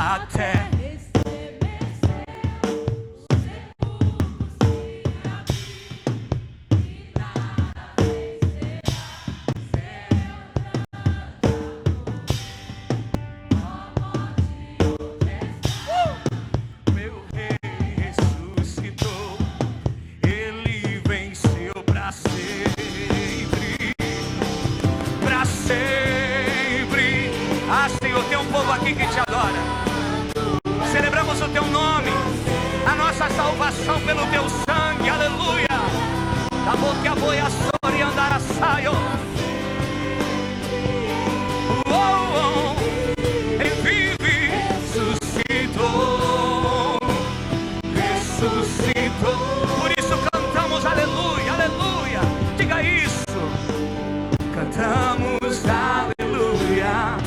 até meu rei ressuscitou, ele venceu para sempre, para sempre. Ah, Senhor, tem um povo aqui que te adora. Celebramos o teu nome, a nossa salvação pelo teu sangue, aleluia. Da boca a boia, e andar a saio. Ele vive, ressuscitou, ressuscitou. Por isso cantamos aleluia, aleluia. Diga isso. Cantamos aleluia,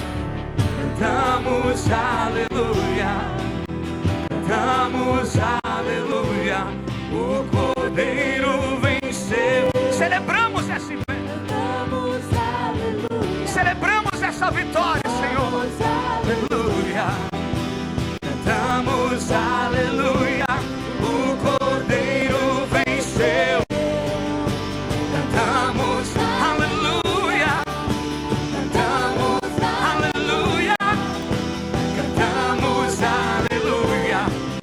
cantamos aleluia, cantamos aleluia. O Cordeiro venceu. Celebramos esse celebramos essa vitória, Senhor. Aleluia. Cantamos aleluia. O Cordeiro venceu. Cantamos aleluia. Cantamos aleluia. Cantamos aleluia.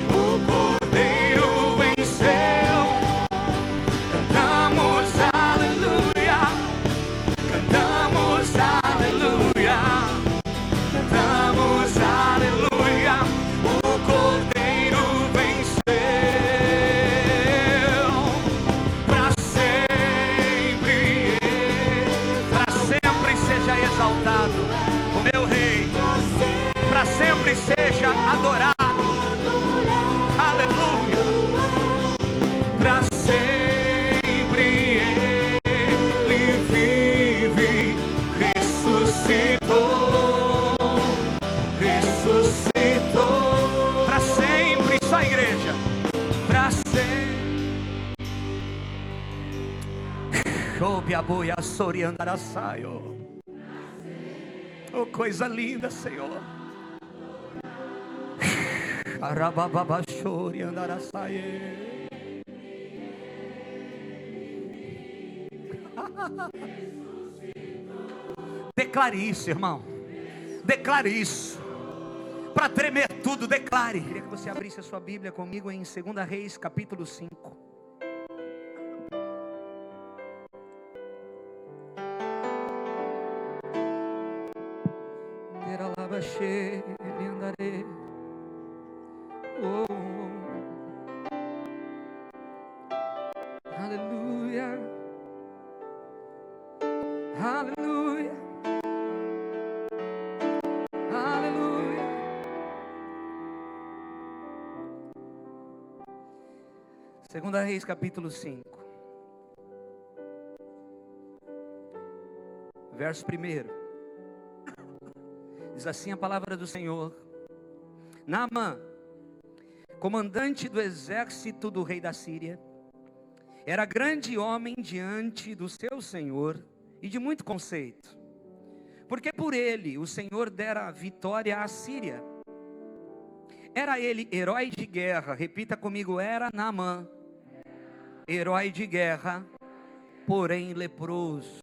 O Cordeiro venceu. Cantamos aleluia. Cantamos aleluia. Cantamos aleluia. O Cordeiro venceu. Para sempre seja exaltado o meu Rei. Para sempre seja adorado. Aleluia. Para sempre ele vive, ressuscitou, ressuscitou. Para sempre, só a igreja. Para sempre. Oh, biabuia, soriandara saio. Oh, coisa linda, Senhor. Arababa, soriandara saio. Declare isso, irmão. Declare isso. Para tremer tudo, declare. Queria que você abrisse a sua Bíblia comigo em 2 Reis, capítulo 5. Oh, aleluia. Aleluia, aleluia. Segunda Reis, capítulo 5, verso 1. Diz assim a palavra do Senhor: Naamã, comandante do exército do rei da Síria, era grande homem diante do seu senhor e de muito conceito, porque por ele o Senhor dera vitória à Síria. Era ele herói de guerra, repita comigo, era Naamã, herói de guerra, porém leproso.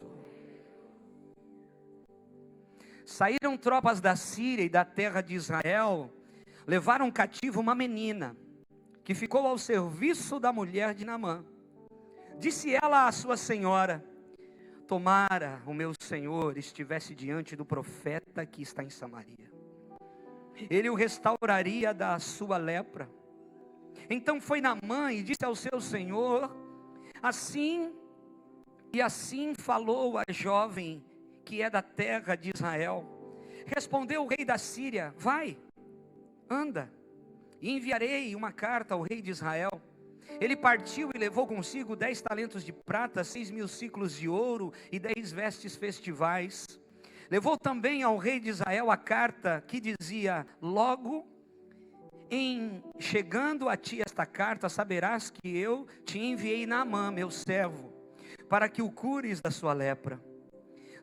Saíram tropas da Síria e da terra de Israel, levaram cativo uma menina, que ficou ao serviço da mulher de Naamã. Disse ela à sua senhora: tomara o meu senhor estivesse diante do profeta que está em Samaria, ele o restauraria da sua lepra. Então foi Naamã e disse ao seu senhor: assim falou a jovem que é da terra de Israel. Respondeu o rei da Síria: vai, anda, e enviarei uma carta ao rei de Israel. Ele partiu e levou consigo 10 talentos de prata, 6.000 ciclos de ouro e 10 vestes festivais. Levou também ao rei de Israel a carta que dizia: logo em chegando a ti esta carta, saberás que eu te enviei Naamã, meu servo, para que o cures da sua lepra.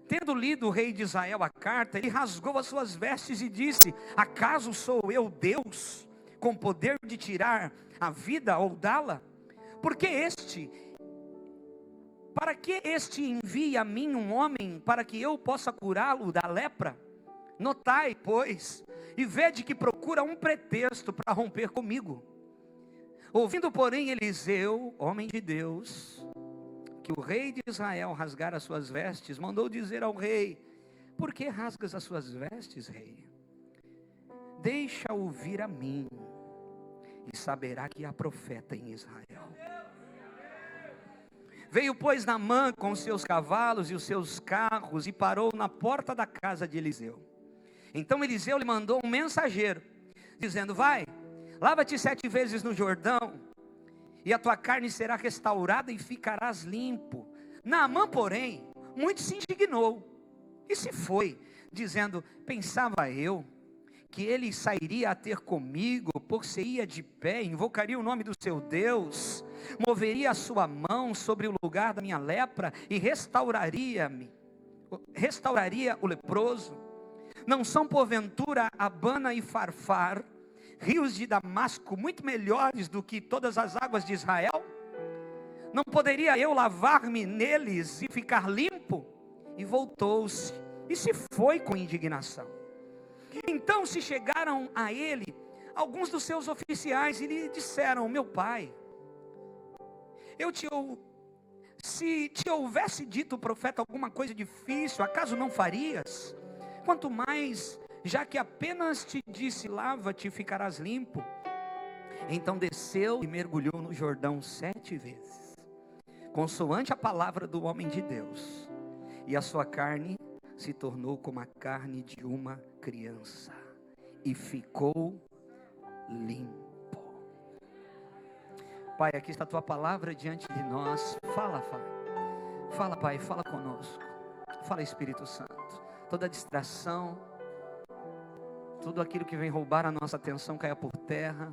Tendo lido o rei de Israel a carta, ele rasgou as suas vestes e disse: acaso sou eu Deus, com poder de tirar a vida ou dá-la? Para que este envie a mim um homem, para que eu possa curá-lo da lepra? Notai, pois, e vede que procura um pretexto para romper comigo. Ouvindo, porém, Eliseu, homem de Deus, que o rei de Israel rasgara as suas vestes, mandou dizer ao rei: por que rasgas as suas vestes, rei? Deixa-o vir a mim, e saberá que há profeta em Israel. Veio, pois, Naamã com os seus cavalos e os seus carros, e parou na porta da casa de Eliseu. Então Eliseu lhe mandou um mensageiro, dizendo: vai, lava-te 7 vezes no Jordão, e a tua carne será restaurada e ficarás limpo. Naamã, porém, muito se indignou, e se foi, dizendo: pensava eu que ele sairia a ter comigo, por-se-ia de pé, invocaria o nome do seu Deus, moveria a sua mão sobre o lugar da minha lepra, e restauraria o leproso. Não são porventura Abana e Farfar, rios de Damasco, muito melhores do que todas as águas de Israel? Não poderia eu lavar-me neles e ficar limpo? E voltou-se, e se foi com indignação. Então se chegaram a ele alguns dos seus oficiais, e lhe disseram: meu pai, se te houvesse dito o profeta alguma coisa difícil, acaso não farias? Quanto mais, já que apenas te disse: lava-te e ficarás limpo. Então desceu e mergulhou no Jordão 7 vezes, consoante a palavra do homem de Deus, e a sua carne se tornou como a carne de uma criança, e ficou limpo. Pai, aqui está a tua palavra diante de nós. Fala, Pai, fala conosco. Fala, Espírito Santo. Toda distração, tudo aquilo que vem roubar a nossa atenção, caia por terra,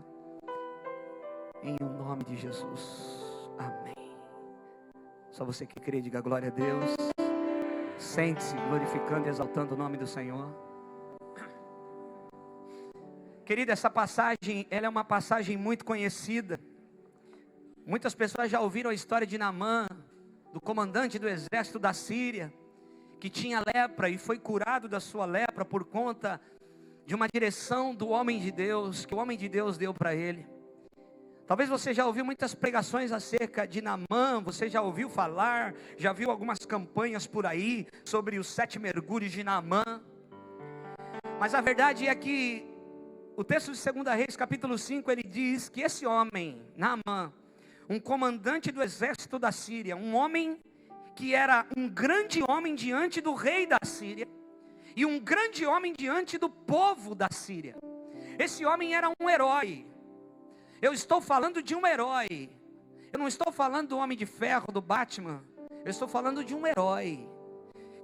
em o nome de Jesus. Amém. Só você que crê, diga glória a Deus. Sente-se glorificando e exaltando o nome do Senhor. Querida, essa passagem, ela é uma passagem muito conhecida. Muitas pessoas já ouviram a história de Naamã, do comandante do exército da Síria, que tinha lepra e foi curado da sua lepra por conta de uma direção do homem de Deus, que o homem de Deus deu para ele. Talvez você já ouviu muitas pregações acerca de Naamã, você já ouviu falar, já viu algumas campanhas por aí sobre os 7 mergulhos de Naamã. Mas a verdade é que o texto de 2 Reis, capítulo 5, ele diz que esse homem, Naamã, um comandante do exército da Síria, um homem que era um grande homem diante do rei da Síria, e um grande homem diante do povo da Síria. Esse homem era um herói. Eu estou falando de um herói. Eu não estou falando do Homem de Ferro, do Batman. Eu estou falando de um herói,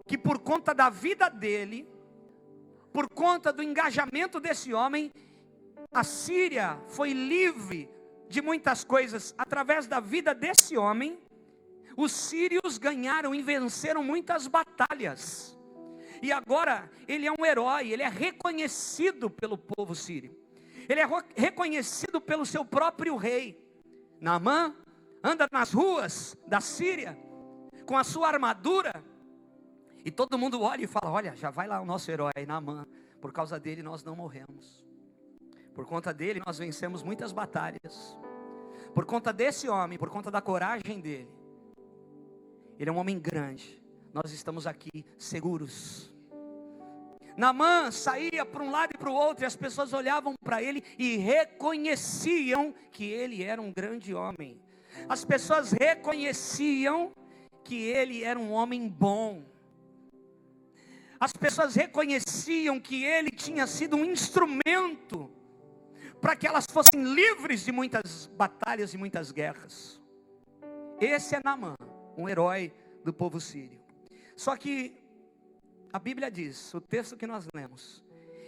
que por conta da vida dele, por conta do engajamento desse homem, a Síria foi livre de muitas coisas. Através da vida desse homem, os sírios ganharam e venceram muitas batalhas. E agora ele é um herói, ele é reconhecido pelo povo sírio. Ele é reconhecido pelo seu próprio rei. Naamã anda nas ruas da Síria com a sua armadura, e todo mundo olha e fala: olha, já vai lá o nosso herói Naamã. Por causa dele nós não morremos. Por conta dele nós vencemos muitas batalhas. Por conta desse homem, por conta da coragem dele. Ele é um homem grande. Nós estamos aqui seguros. Naamã saía para um lado e para o outro, e as pessoas olhavam para ele e reconheciam que ele era um grande homem. As pessoas reconheciam que ele era um homem bom. As pessoas reconheciam que ele tinha sido um instrumento para que elas fossem livres de muitas batalhas e muitas guerras. Esse é Naamã, um herói do povo sírio. Só que a Bíblia diz, o texto que nós lemos,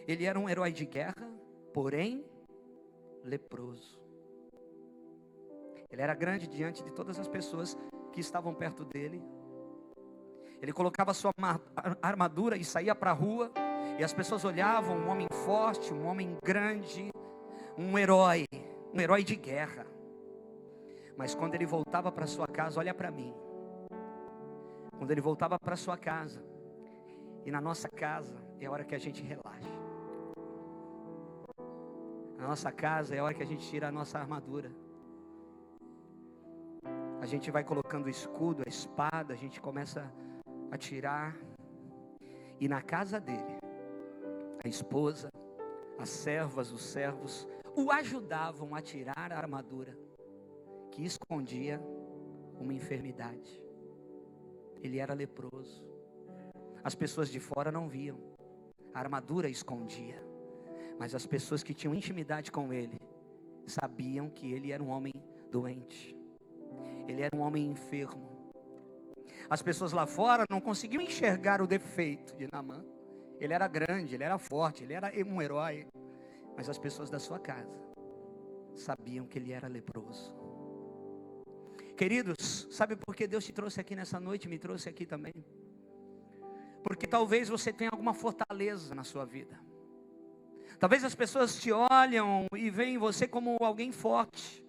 ele era um herói de guerra, porém leproso. Ele era grande diante de todas as pessoas que estavam perto dele. Ele colocava sua armadura e saía para a rua, e as pessoas olhavam, um homem forte, um homem grande, um herói de guerra. Mas quando ele voltava para sua casa, olha para mim, quando ele voltava para sua casa, e na nossa casa é a hora que a gente relaxa. Na nossa casa é a hora que a gente tira a nossa armadura. A gente vai colocando o escudo, a espada, a gente começa a tirar. E na casa dele, a esposa, as servas, os servos o ajudavam a tirar a armadura que escondia uma enfermidade. Ele era leproso. As pessoas de fora não viam, a armadura escondia, mas as pessoas que tinham intimidade com ele sabiam que ele era um homem doente, ele era um homem enfermo. As pessoas lá fora não conseguiam enxergar o defeito de Naamã. Ele era grande, ele era forte, ele era um herói. Mas as pessoas da sua casa sabiam que ele era leproso. Queridos, sabe por que Deus te trouxe aqui nessa noite, me trouxe aqui também? Porque talvez você tenha alguma fortaleza na sua vida. Talvez as pessoas te olham e veem você como alguém forte,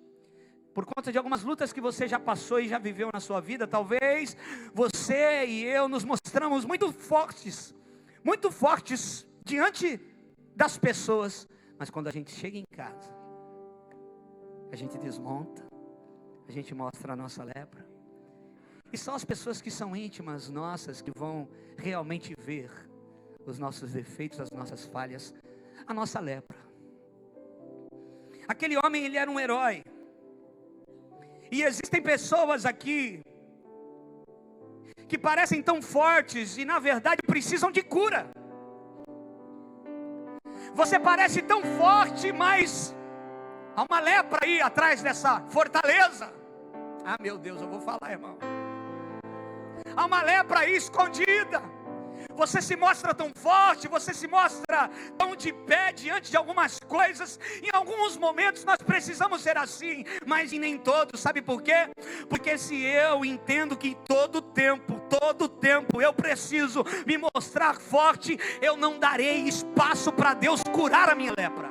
por conta de algumas lutas que você já passou e já viveu na sua vida. Talvez você e eu nos mostramos muito fortes diante das pessoas. Mas quando a gente chega em casa, a gente desmonta, a gente mostra a nossa lepra. E só as pessoas que são íntimas nossas que vão realmente ver os nossos defeitos, as nossas falhas, a nossa lepra. Aquele homem, ele era um herói. E existem pessoas aqui que parecem tão fortes e na verdade precisam de cura. Você parece tão forte, mas há uma lepra aí atrás dessa fortaleza. Ah, meu Deus, eu vou falar, irmão. Há uma lepra aí escondida. Você se mostra tão forte, você se mostra tão de pé diante de algumas coisas. Em alguns momentos nós precisamos ser assim, mas em nem todos. Sabe por quê? Porque se eu entendo que todo tempo eu preciso me mostrar forte, eu não darei espaço para Deus curar a minha lepra.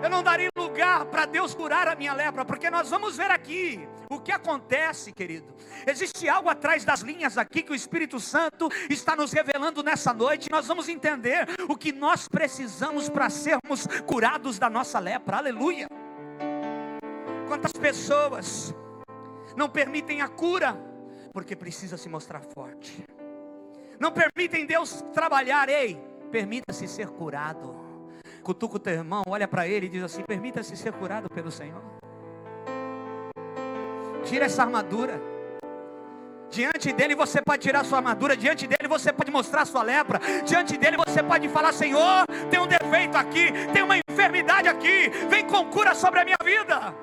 Eu não darei lugar para Deus curar a minha lepra, porque nós vamos ver aqui o que acontece, querido. Existe algo atrás das linhas aqui que o Espírito Santo está nos revelando nessa noite. Nós vamos entender o que nós precisamos para sermos curados da nossa lepra. Aleluia. Quantas pessoas não permitem a cura porque precisa se mostrar forte, não permitem Deus trabalhar. Ei, permita-se ser curado. Cutuca o teu irmão, olha para ele e diz assim: permita-se ser curado pelo Senhor. Tira essa armadura. Diante dele você pode tirar sua armadura. Diante dele você pode mostrar sua lepra. Diante dele você pode falar: Senhor, tem um defeito aqui, tem uma enfermidade aqui, vem com cura sobre a minha vida.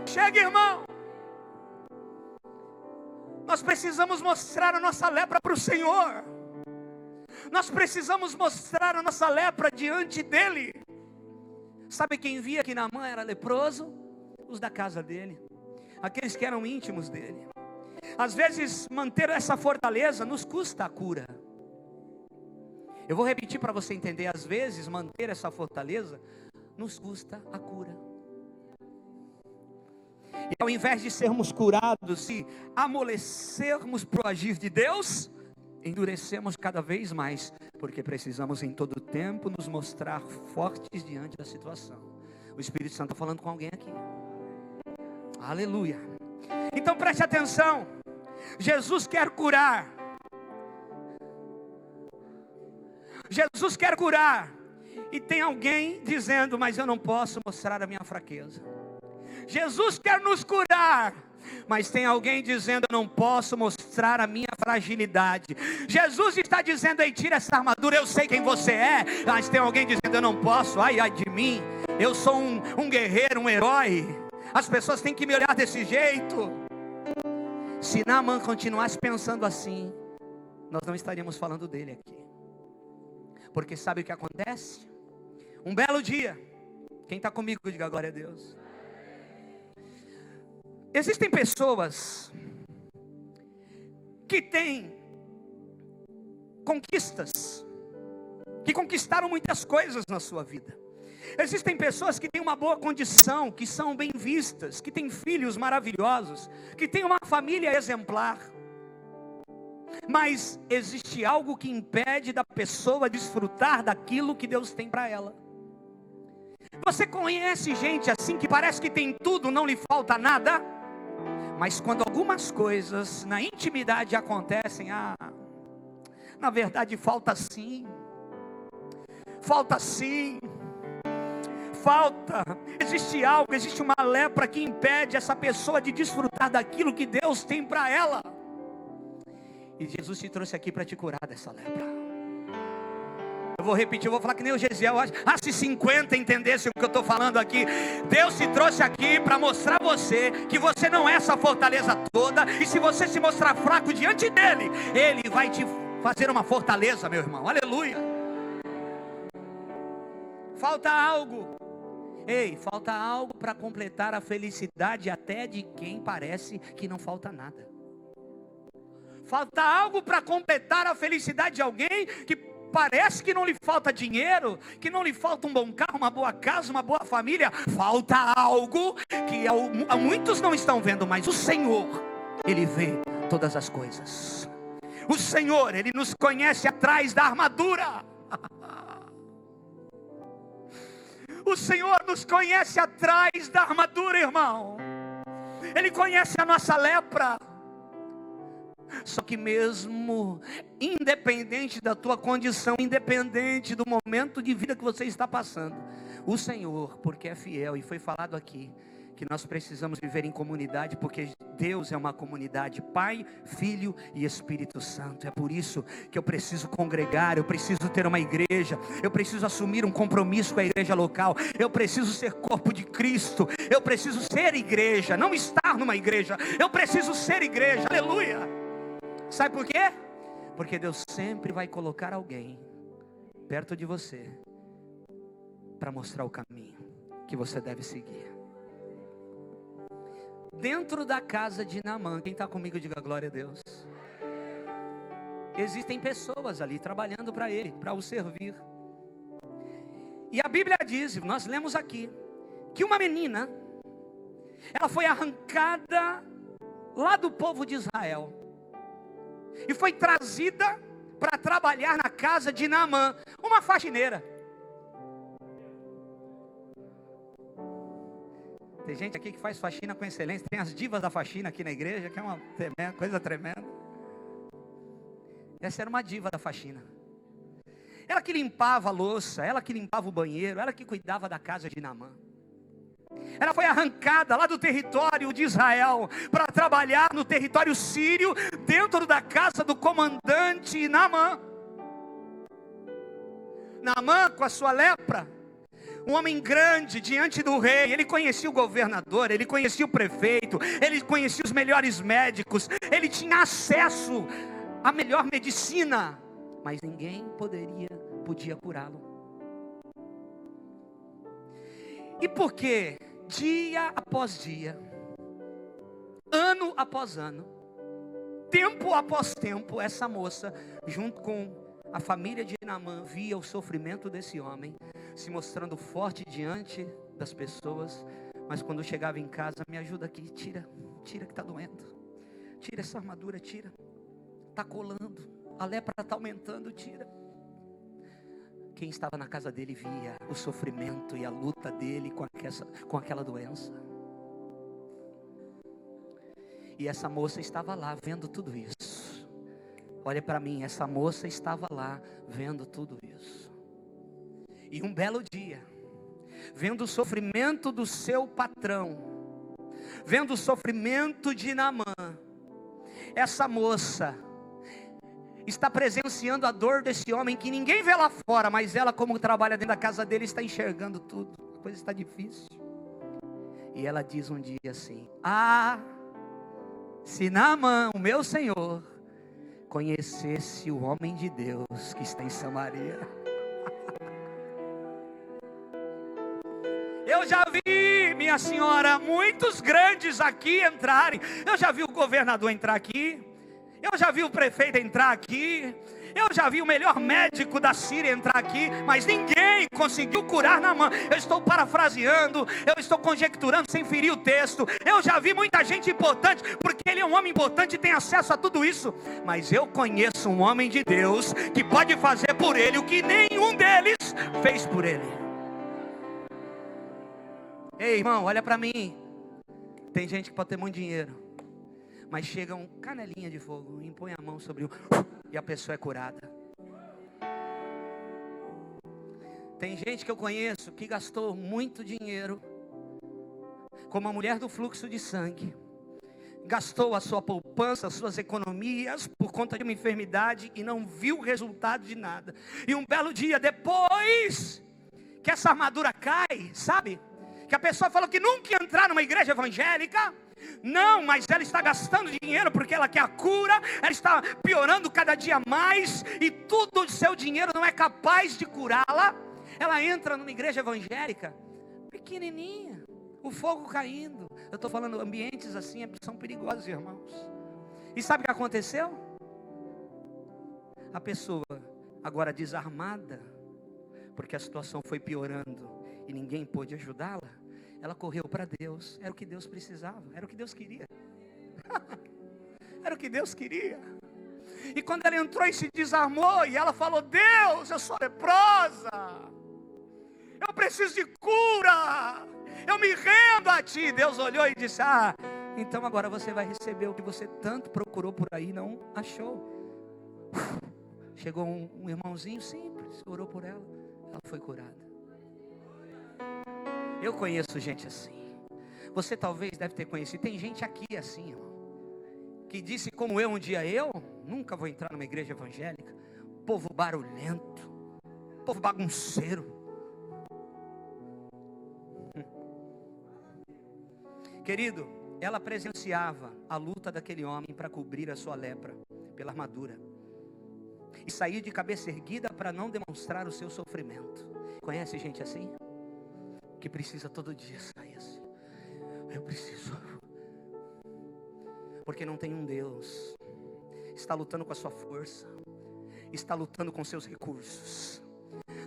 Chega, irmão. Nós precisamos mostrar a nossa lepra para o Senhor. Nós precisamos mostrar a nossa lepra diante dele. Sabe quem via que Naamã era leproso? Os da casa dele, aqueles que eram íntimos dele. Às vezes manter essa fortaleza nos custa a cura. Eu vou repetir para você entender. Às vezes manter essa fortaleza nos custa a cura. E ao invés de sermos curados e amolecermos para o agir de Deus, endurecemos cada vez mais, porque precisamos em todo tempo nos mostrar fortes diante da situação. O Espírito Santo está falando com alguém aqui. Aleluia. Então preste atenção. Jesus quer curar. Jesus quer curar. E tem alguém dizendo: mas eu não posso mostrar a minha fraqueza. Jesus quer nos curar, mas tem alguém dizendo: eu não posso mostrar a minha fragilidade. Jesus está dizendo: ei, tira essa armadura, eu sei quem você é. Mas tem alguém dizendo: eu não posso, ai de mim, eu sou um guerreiro, um herói. As pessoas têm que me olhar desse jeito. Se Naamã continuasse pensando assim, nós não estaríamos falando dele aqui. Porque sabe o que acontece? Um belo dia, quem está comigo, diga glória a Deus. Existem pessoas que tem conquistas, que conquistaram muitas coisas na sua vida. Existem pessoas que têm uma boa condição, que são bem vistas, que têm filhos maravilhosos, que têm uma família exemplar. Mas existe algo que impede da pessoa desfrutar daquilo que Deus tem para ela. Você conhece gente assim que parece que tem tudo, não lhe falta nada? Mas quando algumas coisas na intimidade acontecem, na verdade falta sim. Falta sim. Falta. Existe algo, existe uma lepra que impede essa pessoa de desfrutar daquilo que Deus tem para ela. E Jesus te trouxe aqui para te curar dessa lepra. Eu vou repetir, eu vou falar que nem o Gesiel. Se 50 entendessem o que eu estou falando aqui. Deus te trouxe aqui para mostrar a você que você não é essa fortaleza toda. E se você se mostrar fraco diante dele, ele vai te fazer uma fortaleza, meu irmão. Aleluia. Falta algo. Ei, falta algo para completar a felicidade até de quem parece que não falta nada. Falta algo para completar a felicidade de alguém que parece que não lhe falta dinheiro, que não lhe falta um bom carro, uma boa casa, uma boa família. Falta algo que muitos não estão vendo, mas o Senhor, Ele vê todas as coisas. O Senhor, Ele nos conhece atrás da armadura. O Senhor nos conhece atrás da armadura, irmão. Ele conhece a nossa lepra. Só que mesmo independente da tua condição, independente do momento de vida que você está passando, o Senhor, porque é fiel, e foi falado aqui que nós precisamos viver em comunidade, porque Deus é uma comunidade, Pai, Filho e Espírito Santo. É por isso que eu preciso congregar, eu preciso ter uma igreja, eu preciso assumir um compromisso com a igreja local, eu preciso ser corpo de Cristo, eu preciso ser igreja, não estar numa igreja, eu preciso ser igreja, aleluia. Sabe por quê? Porque Deus sempre vai colocar alguém perto de você para mostrar o caminho que você deve seguir. Dentro da casa de Naamã, quem está comigo diga glória a Deus. Existem pessoas ali trabalhando para ele, para o servir. E a Bíblia diz, nós lemos aqui, que uma menina, ela foi arrancada lá do povo de Israel e foi trazida para trabalhar na casa de Naamã, uma faxineira. Tem gente aqui que faz faxina com excelência. Tem as divas da faxina aqui na igreja, que é uma coisa tremenda. Essa era uma diva da faxina. Ela que limpava a louça, ela que limpava o banheiro, ela que cuidava da casa de Naamã. Ela foi arrancada lá do território de Israel para trabalhar no território sírio, dentro da casa do comandante Naamã. Naamã, com a sua lepra, um homem grande diante do rei, ele conhecia o governador, ele conhecia o prefeito, ele conhecia os melhores médicos, ele tinha acesso à melhor medicina, mas ninguém podia curá-lo. E por que dia após dia, ano após ano, tempo após tempo, essa moça, junto com a família de Naamã, via o sofrimento desse homem, se mostrando forte diante das pessoas, mas quando chegava em casa, me ajuda aqui, tira que está doendo, tira essa armadura, tira, está colando, a lepra está aumentando, tira. Quem estava na casa dele via o sofrimento e a luta dele com aquela doença. E essa moça estava lá vendo tudo isso. Olha para mim, essa moça estava lá vendo tudo isso. E um belo dia, vendo o sofrimento do seu patrão, vendo o sofrimento de Naamã, essa moça está presenciando a dor desse homem que ninguém vê lá fora, mas ela, como trabalha dentro da casa dele, está enxergando tudo. A coisa está difícil. E ela diz um dia assim: se Naamã, o meu Senhor, conhecesse o homem de Deus que está em Samaria. Eu já vi, minha senhora, muitos grandes aqui entrarem. Eu já vi o governador entrar aqui. Eu já vi o prefeito entrar aqui, eu já vi o melhor médico da Síria entrar aqui, mas ninguém conseguiu curar Naamã. Eu estou parafraseando, eu estou conjecturando sem ferir o texto. Eu já vi muita gente importante, porque ele é um homem importante e tem acesso a tudo isso. Mas eu conheço um homem de Deus que pode fazer por ele o que nenhum deles fez por ele. Ei, irmão, olha para mim. Tem gente que pode ter muito dinheiro, mas chega um canelinha de fogo, impõe a mão sobre e a pessoa é curada. Tem gente que eu conheço que gastou muito dinheiro, como a mulher do fluxo de sangue. Gastou a sua poupança, as suas economias por conta de uma enfermidade e não viu o resultado de nada. E um belo dia depois que essa armadura cai, sabe? Que a pessoa falou que nunca ia entrar numa igreja evangélica. Não, mas ela está gastando dinheiro porque ela quer a cura. Ela está piorando cada dia mais, e tudo o seu dinheiro não é capaz de curá-la. Ela entra numa igreja evangélica pequenininha, o fogo caindo. Eu estou falando, ambientes assim são perigosos, irmãos. E sabe o que aconteceu? A pessoa agora desarmada, porque a situação foi piorando e ninguém pôde ajudá-la, ela correu para Deus. Era o que Deus precisava, era o que Deus queria. Era o que Deus queria. E quando ela entrou e se desarmou, e ela falou: Deus, eu sou leprosa, eu preciso de cura, eu me rendo a Ti. Deus olhou e disse: então agora você vai receber o que você tanto procurou por aí e não achou. Chegou um irmãozinho simples, orou por ela, ela foi curada. Eu conheço gente assim. Você talvez deve ter conhecido. Tem gente aqui assim, irmão, que disse como eu um dia: eu nunca vou entrar numa igreja evangélica. Povo barulhento, povo bagunceiro. Querido, ela presenciava a luta daquele homem para cobrir a sua lepra pela armadura, e sair de cabeça erguida para não demonstrar o seu sofrimento. Conhece gente assim? Que precisa todo dia sair assim. Eu preciso, porque não tem um Deus. Está lutando com a sua força, está lutando com seus recursos.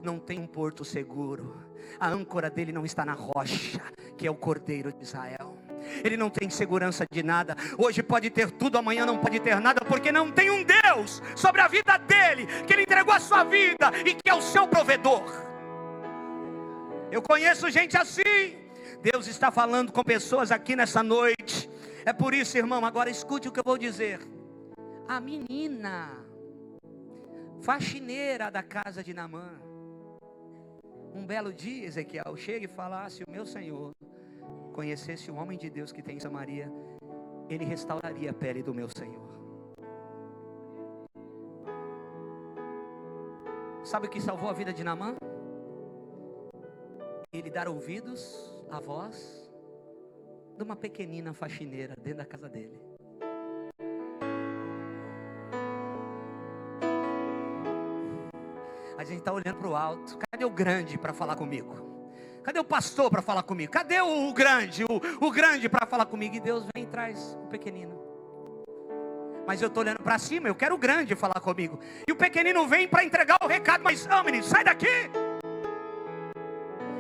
Não tem um porto seguro. A âncora dele não está na rocha, que é o Cordeiro de Israel. Ele não tem segurança de nada. Hoje pode ter tudo, amanhã não pode ter nada, porque não tem um Deus sobre a vida dele, que ele entregou a sua vida e que é o seu provedor. Eu conheço gente assim. Deus está falando com pessoas aqui nessa noite. É por isso, irmão, agora escute o que eu vou dizer. A menina faxineira da casa de Naamã, um belo dia, Ezequiel, chega e fala: se o meu Senhor conhecesse o homem de Deus que tem em Samaria, ele restauraria a pele do meu Senhor. Sabe o que salvou a vida de Naamã? Ele dar ouvidos à voz de uma pequenina faxineira dentro da casa dele. A gente está olhando para o alto. Cadê o grande para falar comigo? Cadê o pastor para falar comigo? Cadê o grande, o grande para falar comigo? E Deus vem e traz o pequenino. Mas eu estou olhando para cima, eu quero o grande falar comigo. E o pequenino vem para entregar o recado. Mas, menino, sai daqui.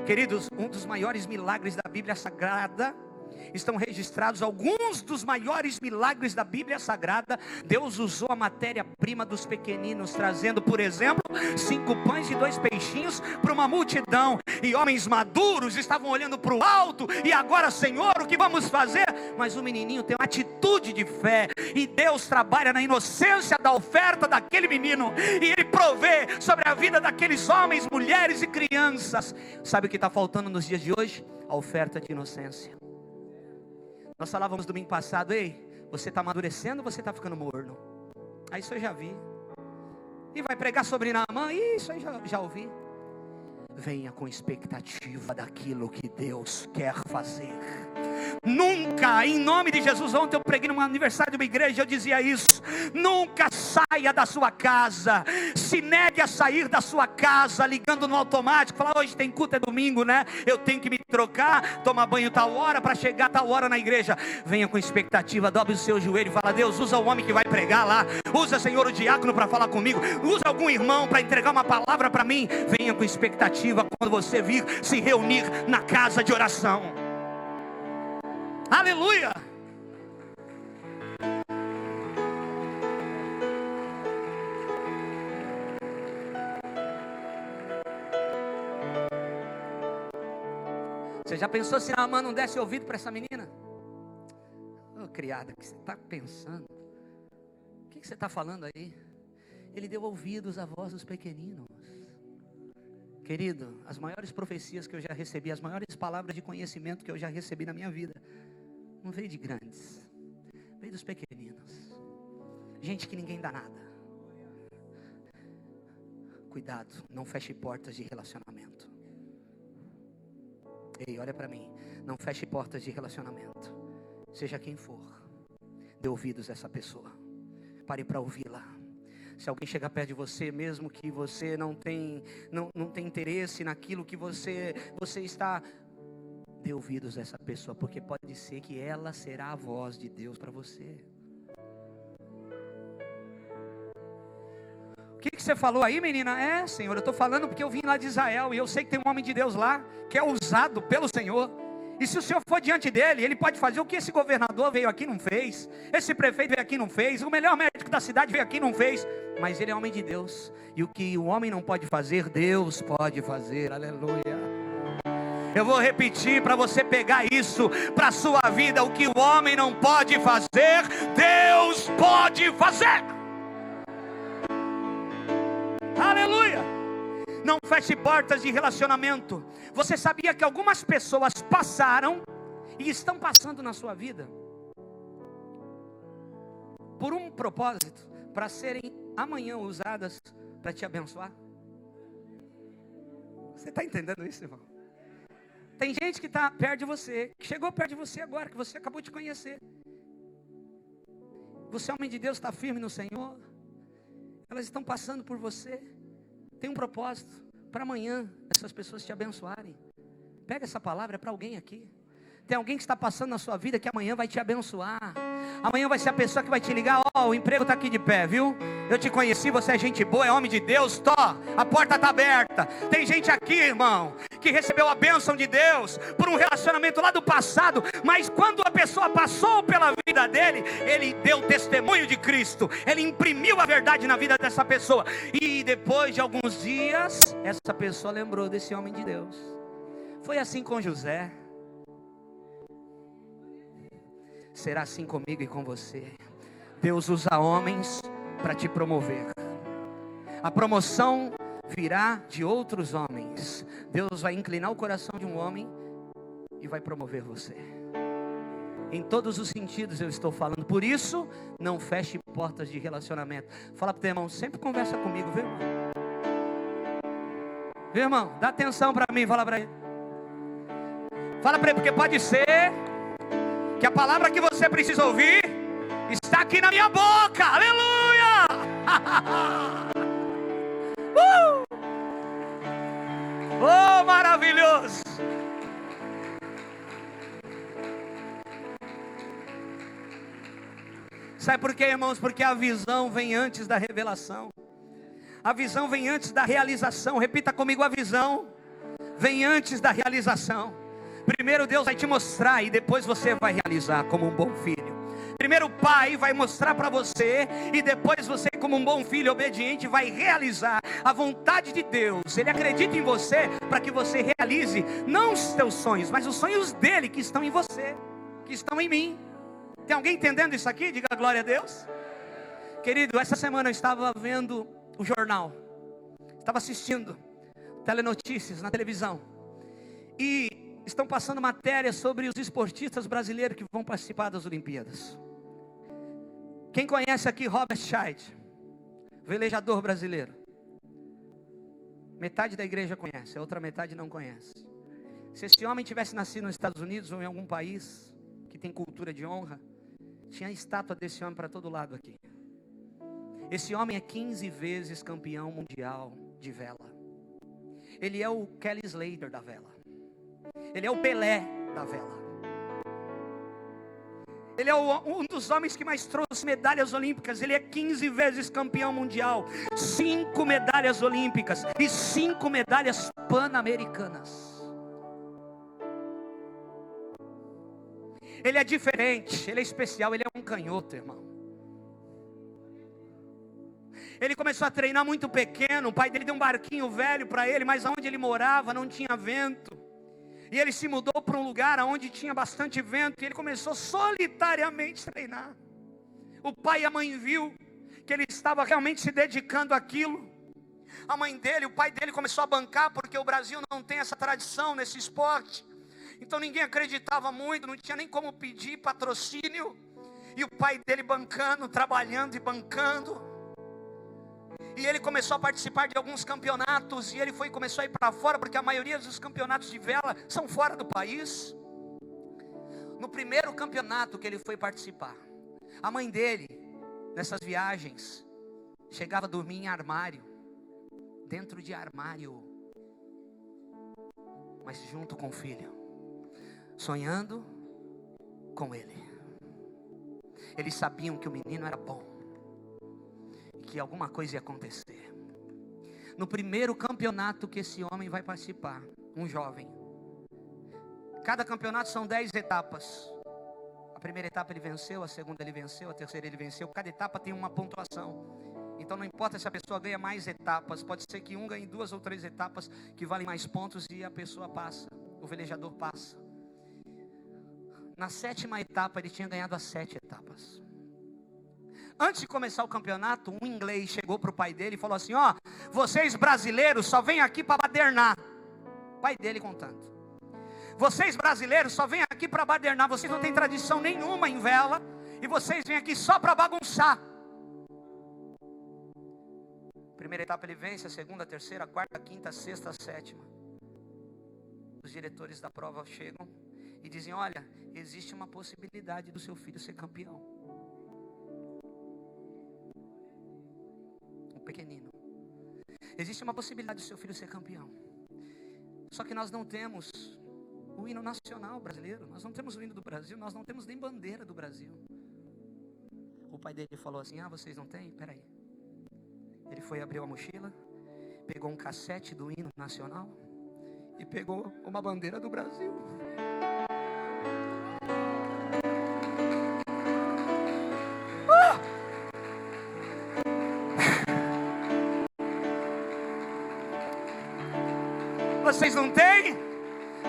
Queridos, um dos maiores milagres da Bíblia Sagrada, estão registrados alguns dos maiores milagres da Bíblia Sagrada. Deus usou a matéria-prima dos pequeninos, trazendo, por exemplo, 5 pães e 2 peixinhos para uma multidão. E homens maduros estavam olhando para o alto. E agora, Senhor, o que vamos fazer? Mas o menininho tem uma atitude de fé. E Deus trabalha na inocência da oferta daquele menino. E Ele provê sobre a vida daqueles homens, mulheres e crianças. Sabe o que está faltando nos dias de hoje? A oferta de inocência. Nós falávamos domingo passado: ei, você está amadurecendo ou você está ficando morno? Aí isso eu já vi. E vai pregar sobre Naamã? Isso aí já ouvi. Venha com expectativa daquilo que Deus quer fazer. Nunca, em nome de Jesus, ontem eu preguei num aniversário de uma igreja, eu dizia isso: nunca saia da sua casa, se negue a sair da sua casa, ligando no automático, falar: hoje tem culto, é domingo, né? Eu tenho que me trocar, tomar banho tal hora, para chegar tal hora na igreja. Venha com expectativa, dobre o seu joelho e fala: Deus, usa o homem que vai pregar lá, usa, Senhor, o diácono para falar comigo, usa algum irmão para entregar uma palavra para mim. Venha com expectativa quando você vir se reunir na casa de oração. Aleluia! Você já pensou se Naamã não desse ouvido para essa menina? Ô criada, o que você está pensando? O que você está falando aí? Ele deu ouvidos à voz dos pequeninos. Querido, as maiores profecias que eu já recebi, as maiores palavras de conhecimento que eu já recebi na minha vida, não veio de grandes, veio dos pequeninos. Gente que ninguém dá nada. Cuidado, não feche portas de relacionamento. Ei, olha para mim, não feche portas de relacionamento. Seja quem for, dê ouvidos a essa pessoa. Pare para ouvi-la. Se alguém chegar perto de você, mesmo que você não tem interesse naquilo que você está, dê ouvidos a essa pessoa, porque pode ser que ela será a voz de Deus para você. O que você falou aí, menina? É, Senhor, eu estou falando porque eu vim lá de Israel e eu sei que tem um homem de Deus lá que é usado pelo Senhor. E se o Senhor for diante dele, ele pode fazer o que esse governador veio aqui e não fez, esse prefeito veio aqui e não fez, o melhor médico da cidade veio aqui e não fez. Mas ele é homem de Deus, e o que o homem não pode fazer, Deus pode fazer. Aleluia. Eu vou repetir para você pegar isso para a sua vida: o que o homem não pode fazer, Deus pode fazer. Aleluia. Não feche portas de relacionamento. Você sabia que algumas pessoas passaram e estão passando na sua vida por um propósito, para serem amanhã usadas para te abençoar? Você está entendendo isso, irmão? Tem gente que está perto de você, que chegou perto de você agora, que você acabou de conhecer. Você é homem de Deus, está firme no Senhor. Elas estão passando por você. Tem um propósito para amanhã essas pessoas te abençoarem. Pega essa palavra para alguém aqui. Tem alguém que está passando na sua vida que amanhã vai te abençoar. Amanhã vai ser a pessoa que vai te ligar: ó, o emprego está aqui de pé, viu? Eu te conheci, você é gente boa, é homem de Deus, a porta está aberta. Tem gente aqui, irmão, que recebeu a bênção de Deus por um relacionamento lá do passado, mas quando a pessoa passou pela vida dele, ele deu testemunho de Cristo, ele imprimiu a verdade na vida dessa pessoa, e depois de alguns dias, essa pessoa lembrou desse homem de Deus. Foi assim com José. Será assim comigo e com você. Deus usa homens para te promover. A promoção virá de outros homens. Deus vai inclinar o coração de um homem e vai promover você. Em todos os sentidos eu estou falando. Por isso, não feche portas de relacionamento. Fala para o teu irmão: sempre conversa comigo, viu, irmão? Viu, irmão? Dá atenção para mim, fala para ele. Fala para ele, porque pode ser que a palavra que você precisa ouvir está aqui na minha boca. Aleluia! Oh, maravilhoso! Sabe por quê, irmãos? Porque a visão vem antes da revelação. A visão vem antes da realização. Repita comigo: a visão vem antes da realização. Primeiro Deus vai te mostrar e depois você vai realizar como um bom filho. Primeiro o pai vai mostrar para você e depois você, como um bom filho obediente, vai realizar a vontade de Deus. Ele acredita em você para que você realize não os teus sonhos, mas os sonhos dele que estão em você, que estão em mim. Tem alguém entendendo isso aqui? Diga glória a Deus. Querido, essa semana eu estava vendo o jornal, estava assistindo telenotícias na televisão e estão passando matérias sobre os esportistas brasileiros que vão participar das Olimpíadas. Quem conhece aqui Robert Scheid, velejador brasileiro? Metade da igreja conhece, a outra metade não conhece. Se esse homem tivesse nascido nos Estados Unidos ou em algum país, que tem cultura de honra, tinha estátua desse homem para todo lado aqui. Esse homem é 15 vezes campeão mundial de vela. Ele é o Kelly Slater da vela. Ele é o Pelé da vela. Ele é um dos homens que mais trouxe medalhas olímpicas. Ele é 15 vezes campeão mundial, 5 medalhas olímpicas e 5 medalhas pan-americanas. Ele é diferente, ele é especial, ele é um canhoto, irmão. Ele começou a treinar muito pequeno. O pai dele deu um barquinho velho para ele, mas onde ele morava não tinha vento. E ele se mudou para um lugar onde tinha bastante vento. E ele começou solitariamente a treinar. O pai e a mãe viu que ele estava realmente se dedicando àquilo. A mãe dele, o pai dele começou a bancar, porque o Brasil não tem essa tradição nesse esporte. Então ninguém acreditava muito, não tinha nem como pedir patrocínio. E o pai dele bancando, trabalhando e bancando. E ele começou a participar de alguns campeonatos. E ele começou a ir para fora, porque a maioria dos campeonatos de vela são fora do país. No primeiro campeonato que ele foi participar, a mãe dele, nessas viagens, chegava a dormir em armário. Dentro de armário. Mas junto com o filho. Sonhando com ele. Eles sabiam que o menino era bom. Que alguma coisa ia acontecer. No primeiro campeonato que esse homem vai participar, um jovem. Cada campeonato são 10 etapas. A primeira etapa ele venceu, a segunda ele venceu, a terceira ele venceu. Cada etapa tem uma pontuação. Então não importa se a pessoa ganha mais etapas. Pode ser que um ganhe 2 ou 3 etapas que valem mais pontos e a pessoa passa. O velejador passa. Na 7ª etapa ele tinha ganhado as 7 etapas. Antes de começar o campeonato, um inglês chegou para o pai dele e falou assim: ó, vocês brasileiros só vêm aqui para badernar. O pai dele contando. Vocês brasileiros só vêm aqui para badernar. Vocês não têm tradição nenhuma em vela. E vocês vêm aqui só para bagunçar. Primeira etapa ele vence, a segunda, a terceira, a quarta, a quinta, a sexta, a 7ª. Os diretores da prova chegam e dizem: olha, existe uma possibilidade do seu filho ser campeão. Pequenino. Existe uma possibilidade do seu filho ser campeão. Só que nós não temos o hino nacional brasileiro. Nós não temos o hino do Brasil. Nós não temos nem bandeira do Brasil. O pai dele falou assim: ah, vocês não têm? Peraí. Ele foi abrir a mochila, pegou um cassete do hino nacional e pegou uma bandeira do Brasil. Vocês não têm?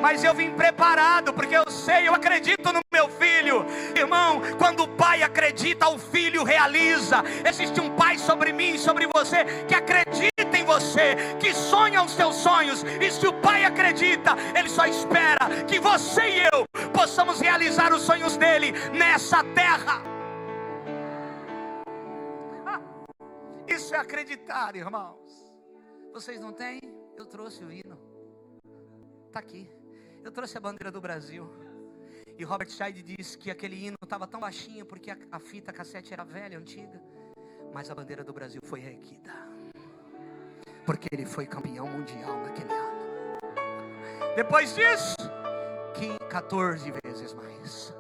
Mas eu vim preparado, porque eu sei, eu acredito no meu filho. Irmão, quando o pai acredita, o filho realiza. Existe um pai sobre mim e sobre você, que acredita em você, que sonha os seus sonhos. E se o pai acredita, ele só espera que você e eu possamos realizar os sonhos dele nessa terra. Isso é acreditar, irmãos. Vocês não têm? Eu trouxe o hino. Está aqui. Eu trouxe a bandeira do Brasil. E Robert Scheid diz que aquele hino estava tão baixinho porque a fita cassete era velha, antiga. Mas a bandeira do Brasil foi erguida, porque ele foi campeão mundial naquele ano. Depois disso, 14 vezes mais.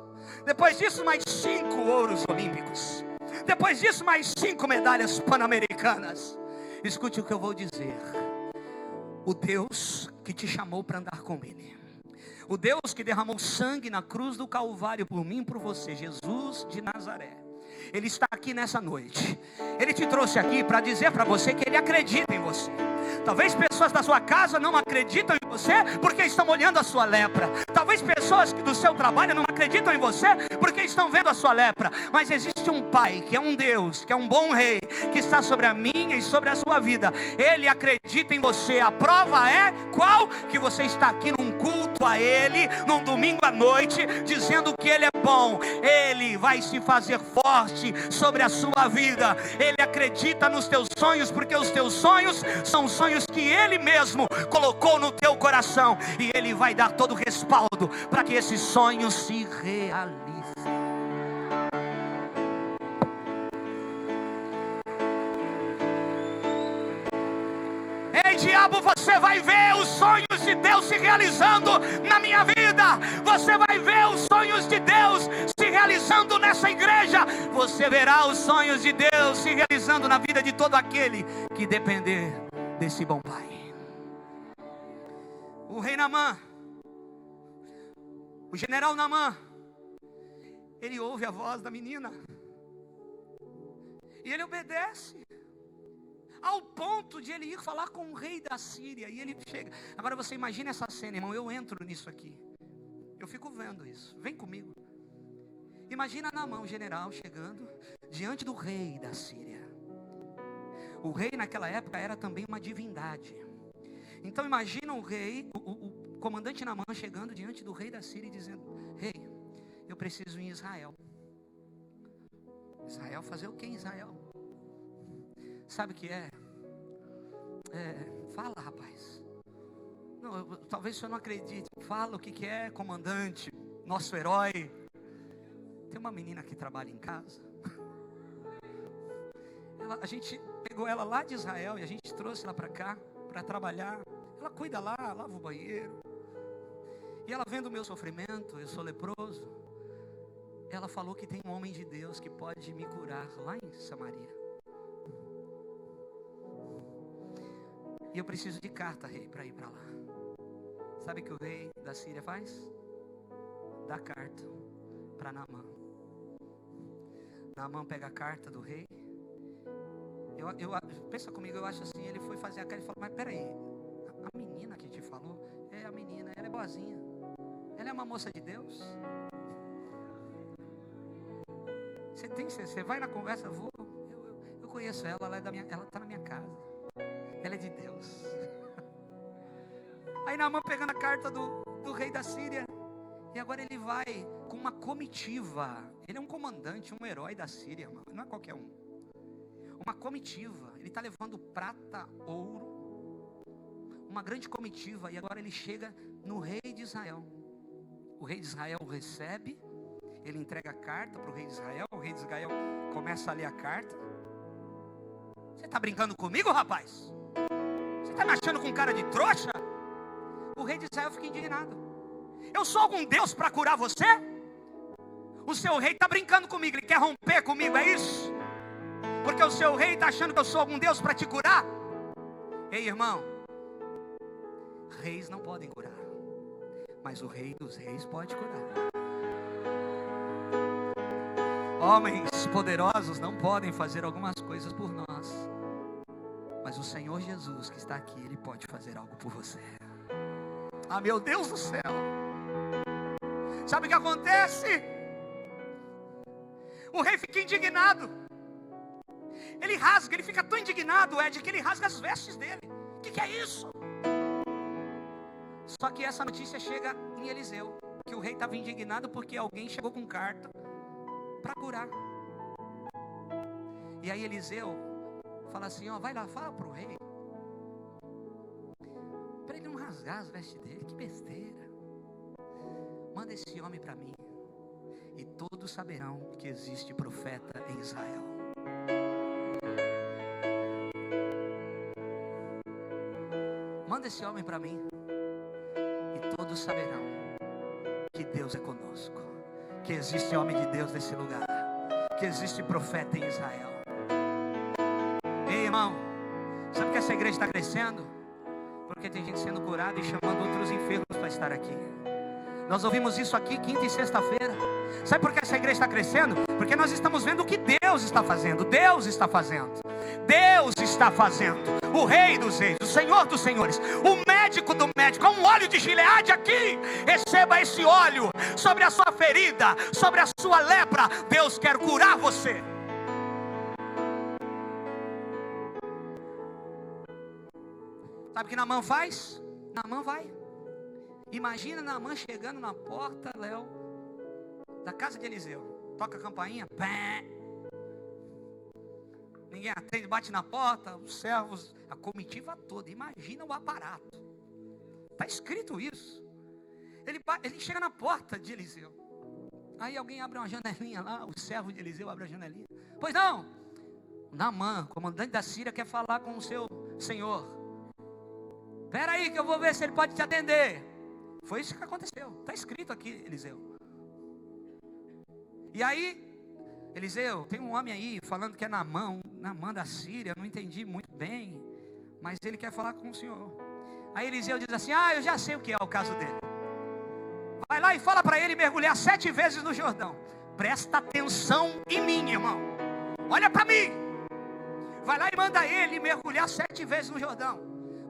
Depois disso, mais 5 ouros olímpicos. Depois disso, mais 5 medalhas pan-americanas. Escute o que eu vou dizer. O Deus que te chamou para andar com Ele, o Deus que derramou sangue na cruz do Calvário por mim e por você, Jesus de Nazaré, Ele está aqui nessa noite. Ele te trouxe aqui para dizer para você que Ele acredita em você. Talvez pessoas da sua casa não acreditam em você porque estão olhando a sua lepra. Talvez pessoas do seu trabalho não acreditam em você porque estão vendo a sua lepra. Mas existe um Pai, que é um Deus, que é um bom Rei, que está sobre a minha e sobre a sua vida. Ele acredita em você. A prova é qual? Que você está aqui num culto a Ele, num domingo à noite, dizendo que Ele é bom. bom. Ele vai se fazer forte sobre a sua vida. Ele acredita nos teus sonhos, porque os teus sonhos são sonhos que Ele mesmo colocou no teu coração, e Ele vai dar todo o respaldo para que esses sonhos se realizem. Ei, diabo, você vai ver os sonhos de Deus se realizando na minha vida. Você vai ver os sonhos de Deus se realizando nessa igreja. Você verá os sonhos de Deus se realizando na vida de todo aquele que depender desse bom Pai. O rei Naamã, o general Naamã, ele ouve a voz da menina e ele obedece, ao ponto de ele ir falar com o rei da Síria. E ele chega. Agora você imagina essa cena, irmão. Eu entro nisso aqui, eu fico vendo isso. Vem comigo. Imagina Naamã, o general, chegando diante do rei da Síria. O rei naquela época era também uma divindade. Então imagina o rei, o comandante Naamã chegando diante do rei da Síria e dizendo: rei, eu preciso ir em Israel. Israel fazer o que em Israel? Sabe o que é? Fala, rapaz. Não, talvez o senhor não acredite. Fala o que é, comandante, nosso herói. Tem uma menina que trabalha em casa. A gente pegou ela lá de Israel e a gente trouxe ela para cá para trabalhar. Ela cuida lá, lava o banheiro. E ela vendo o meu sofrimento, eu sou leproso. Ela falou que tem um homem de Deus que pode me curar lá em Samaria. E eu preciso de carta, rei, para ir para lá. Sabe o que o rei da Síria faz? Dá carta para Naamã. Naamã pega a carta do rei. Pensa comigo, eu acho assim, ele foi fazer a carta e falou: mas peraí, a menina que te falou, a menina, ela é boazinha. Ela é uma moça de Deus. Você vai na conversa, eu conheço ela, ela está na minha casa. Ela é de Deus. Aí Naamã pegando a carta do rei da Síria. E agora ele vai com uma comitiva. Ele é um comandante, um herói da Síria, irmão. Não é qualquer um. Uma comitiva. Ele está levando prata, ouro. Uma grande comitiva. E agora ele chega no rei de Israel. O rei de Israel o recebe. Ele entrega a carta para o rei de Israel. O rei de Israel começa a ler a carta. Você está brincando comigo, rapaz? Você está me achando com cara de trouxa? O rei de Israel fica indignado. Eu sou algum Deus para curar você? O seu rei está brincando comigo. Ele quer romper comigo, é isso? Porque o seu rei está achando que eu sou algum Deus para te curar? Ei, irmão, reis não podem curar, mas o rei dos reis pode curar. Homens poderosos não podem fazer algumas coisas por nós, mas o Senhor Jesus que está aqui, Ele pode fazer algo por você. Ah, meu Deus do céu. Sabe o que acontece? O rei fica indignado. Ele rasga, ele fica tão indignado, Ed, que ele rasga as vestes dele. O que é isso? Só que essa notícia chega em Eliseu, que o rei estava indignado porque alguém chegou com carta para curar. E aí Eliseu fala assim: vai lá, fala para o rei, para ele não rasgar as vestes dele. Que besteira. Manda esse homem para mim, e todos saberão que existe profeta em Israel. Manda esse homem para mim, e todos saberão que Deus é conosco, que existe homem de Deus nesse lugar, que existe profeta em Israel. Ei, irmão, sabe que essa igreja está crescendo? Porque tem gente sendo curada e chamando outros enfermos para estar aqui. Nós ouvimos isso aqui quinta e sexta-feira. Sabe por que essa igreja está crescendo? Porque nós estamos vendo o que Deus está fazendo. Deus está fazendo. Deus está fazendo. O Rei dos Reis, o Senhor dos Senhores, o médico do médico. Há um óleo de Gileade aqui. Receba esse óleo sobre a sua ferida, sobre a sua lepra. Deus quer curar você. Sabe o que Naamã faz? Naamã vai. Imagina Naamã chegando na porta, Léo. da casa de Eliseu. Toca a campainha, pé. Ninguém atende, bate na porta, os servos, a comitiva toda. Imagina o aparato. Está escrito isso. Ele chega na porta de Eliseu. Aí alguém abre uma janelinha lá, o servo de Eliseu abre a janelinha. Pois não, Naamã, comandante da Síria, quer falar com o seu senhor. Espera aí que eu vou ver se ele pode te atender. Foi isso que aconteceu, está escrito aqui, Eliseu. E aí, Eliseu, tem um homem aí falando que é Naamã da Síria, não entendi muito bem, mas ele quer falar com o senhor. Aí Eliseu diz assim, eu já sei o que é o caso dele. Vai lá e fala para ele mergulhar 7 vezes no Jordão. Presta atenção em mim, irmão. Olha para mim. Vai lá e manda ele mergulhar 7 vezes no Jordão.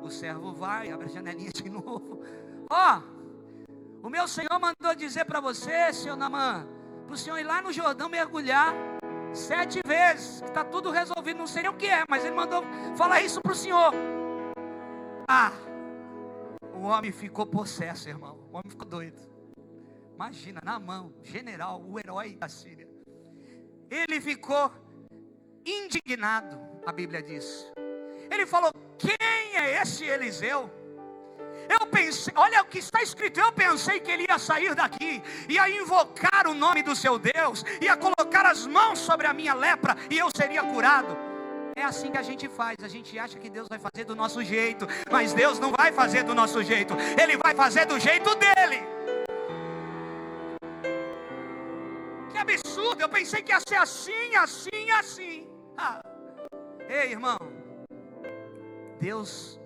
O servo vai, abre a janelinha de novo. O meu senhor mandou dizer para você, senhor Naamã, para o senhor ir lá no Jordão mergulhar 7 vezes. Está tudo resolvido, não sei nem o que é, mas ele mandou falar isso para o senhor. O homem ficou possesso, irmão. O homem ficou doido. Imagina, Naamã, general, o herói da Síria. Ele ficou indignado, a Bíblia diz. Ele falou, quem é esse Eliseu? Eu pensei, olha o que está escrito, eu pensei que ele ia sair daqui, ia invocar o nome do seu Deus, ia colocar as mãos sobre a minha lepra e eu seria curado. É assim que a gente faz, a gente acha que Deus vai fazer do nosso jeito, mas Deus não vai fazer do nosso jeito, Ele vai fazer do jeito dele. Que absurdo, eu pensei que ia ser assim, assim, assim. Ei, irmão, Deus,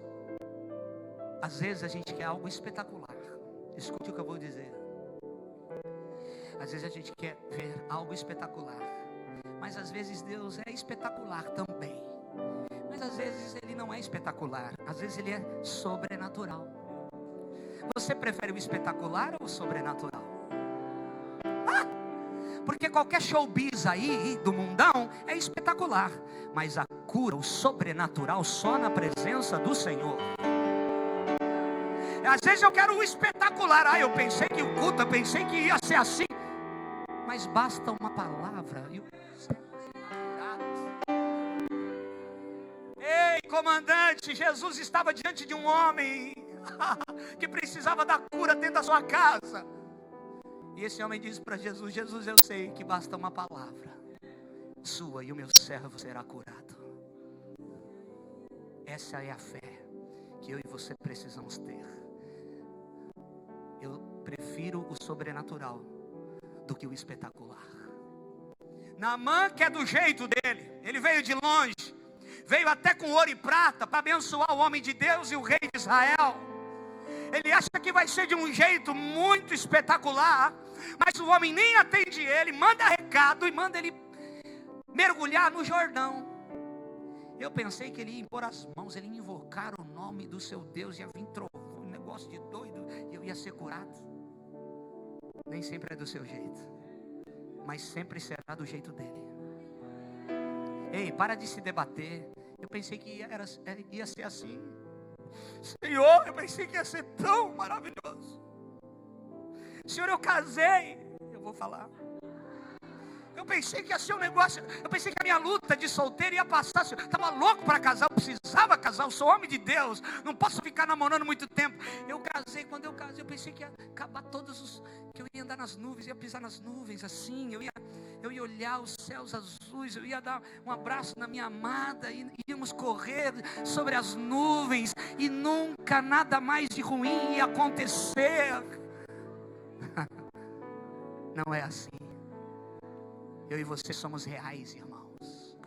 às vezes a gente quer algo espetacular. Escute o que eu vou dizer. Às vezes a gente quer ver algo espetacular, mas às vezes Deus é espetacular também. Mas às vezes Ele não é espetacular, às vezes Ele é sobrenatural. Você prefere o espetacular ou o sobrenatural? Porque qualquer showbiz aí do mundão é espetacular, mas a cura, o sobrenatural, só na presença do Senhor. Às vezes eu quero o espetacular. Eu pensei que o culto, eu pensei que ia ser assim, mas basta uma palavra e o céu será curado. Ei, comandante, Jesus estava diante de um homem que precisava da cura dentro da sua casa. E esse homem disse para Jesus, Jesus, eu sei que basta uma palavra sua e o meu servo será curado. Essa é a fé que eu e você precisamos ter. Eu prefiro o sobrenatural do que o espetacular. Naamã quer do jeito dele. Ele veio de longe, veio até com ouro e prata para abençoar o homem de Deus e o rei de Israel. Ele acha que vai ser de um jeito muito espetacular, mas o homem nem atende ele, manda recado e manda ele mergulhar no Jordão. Eu pensei que ele ia impor as mãos, ele ia invocar o nome do seu Deus, ia vir trovão, um negócio de doido, e eu ia ser curado. Nem sempre é do seu jeito, mas sempre será do jeito dele. Ei, para de se debater. Eu pensei que ia ser assim. Senhor, eu pensei que ia ser tão maravilhoso. Senhor, eu casei. Eu vou falar. Eu pensei que ia ser um negócio. Eu pensei que a minha luta de solteiro ia passar. Eu estava louco para casar. Eu precisava casar. Eu sou homem de Deus. Não posso ficar namorando muito tempo. Eu casei. Quando eu casei, eu pensei que ia acabar todos os. Que eu ia andar nas nuvens. Ia pisar nas nuvens assim. Eu ia olhar os céus azuis. Eu ia dar um abraço na minha amada. E íamos correr sobre as nuvens. E nunca nada mais de ruim ia acontecer. Não é assim. Eu e você somos reais, irmãos.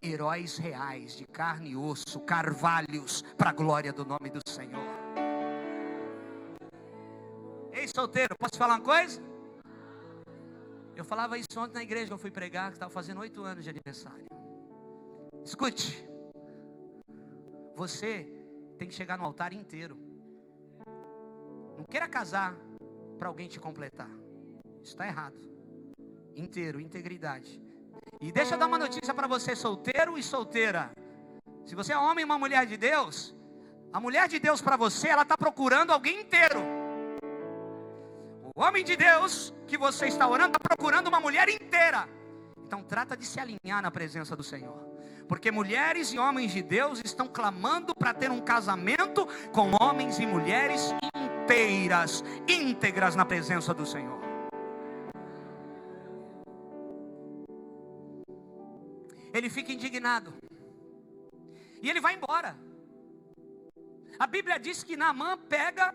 Heróis reais, de carne e osso, carvalhos, para a glória do nome do Senhor. Ei, solteiro, posso falar uma coisa? Eu falava isso ontem na igreja que eu fui pregar, que estava fazendo 8 anos de aniversário. Escute. Você tem que chegar no altar inteiro. Não queira casar para alguém te completar. Isso está errado. Inteiro, integridade. E deixa eu dar uma notícia para você, solteiro e solteira. Se você é homem e uma mulher de Deus, a mulher de Deus para você, ela está procurando alguém inteiro. O O homem de Deus que você está orando está procurando uma mulher inteira. Então trata de se alinhar na presença do Senhor. Porque mulheres e homens de Deus estão clamando para ter um casamento com homens e mulheres inteiras, íntegras na presença do Senhor. Ele fica indignado. E ele vai embora. A Bíblia diz que Naamã pega